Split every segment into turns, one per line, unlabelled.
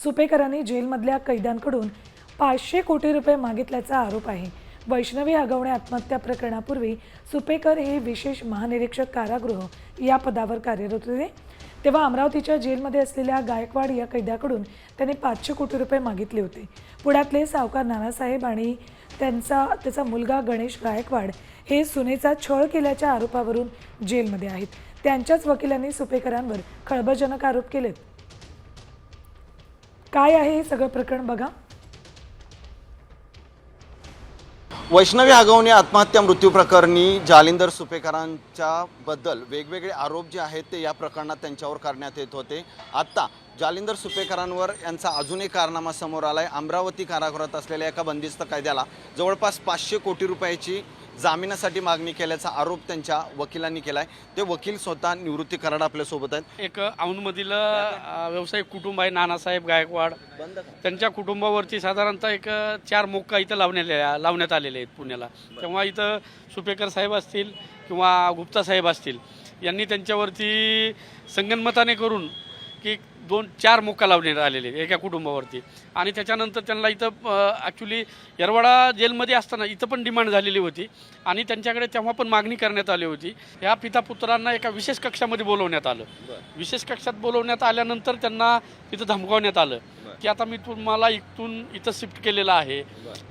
सुपेकरांनी जेलमधल्या कैद्यांकडून 500 कोटी रुपये मागितल्याचा आरोप आहे। वैष्णवी हगवणे आत्महत्या प्रकरणापूर्वी सुपेकर हे विशेष महानिरीक्षक कारागृह या पदावर कार्यरत होते। तेव्हा अमरावतीच्या जेलमध्ये असलेल्या गायकवाड या कैद्याकडून त्यांनी 500 कोटी रुपये मागितले होते। पुण्यातले सावकार नानासाहेब आणि त्याचा मुलगा गणेश गायकवाड हे सुनेचा छळ केल्याच्या आरोपावरून जेलमध्ये आहेत। त्यांच्याच वकिलांनी सुपेकरांवर खळबळजनक आरोप केलेत। काय आहे हे सगळं प्रकरण बघा।
वैष्णवी हगवणे आत्महत्या मृत्यू प्रकरणी जालिंदर सुपेकरांच्या बद्दल वेगवेगळे आरोप जे आहेत ते या प्रकरणात त्यांच्यावर करण्यात येत होते। आता जालिंदर सुपेकरांवर यांचा अजून एक कारनामा समोर आलाय। अमरावती कारागृहात असलेल्या एका बंदिस्त कैद्याला जवळपास 500 कोटी रुपयाची जामिनासाठी मागणी केल्याचा आरोप त्यांच्या वकिलांनी केलाय। ते वकील स्वतः निवृत्ती कराड आपल्या सोबत आहेत।
एक औंधमधील व्यावसायिक कुटुंब आहे नानासाहेब गायकवाड, त्यांच्या कुटुंबावरती साधारणतः एक 4 मोक्का इथं लावण्यात आलेले आहेत पुण्याला। तेव्हा इथं सुपेकर साहेब असतील किंवा गुप्ता साहेब असतील यांनी त्यांच्यावरती संगनमताने करून की 2-4 मोक्का लावण्यात आलेले एका कुटुंबावरती। आणि त्याच्यानंतर त्यांना इथं ॲक्च्युली येरवाडा जेलमध्ये असताना इथं पण डिमांड झालेली होती आणि त्यांच्याकडे तेव्हा पण मागणी करण्यात आली होती। ह्या पिता पुत्रांना एका विशेष कक्षामध्ये बोलवण्यात आलं। विशेष कक्षात बोलवण्यात आल्यानंतर त्यांना इथं धमकावण्यात आलं की आता मी तुम्हाला इथं शिफ्ट केलेलं आहे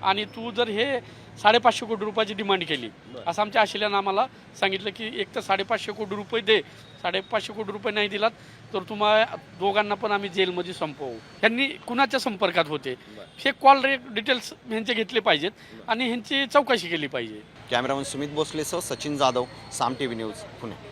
आणि तू जर हे 550 कोटी रुपयाची डिमांड केली असं आमच्या आशिल्यानं आम्हाला सांगितलं की एक तर 550 कोटी रुपये दे, 550 कोटी रुपये नाही दिलात तर तुम्हाला दोघांना पण आम्ही जेलमध्ये संपवू। ह्यांनी कुणाच्या संपर्कात होते हे कॉल डिटेल्स ह्यांचे घेतले पाहिजेत आणि ह्यांची चौकशी केली पाहिजे।
कॅमेरामन सुमित भोसलेसह सचिन जाधव, साम टीव्ही न्यूज, पुणे।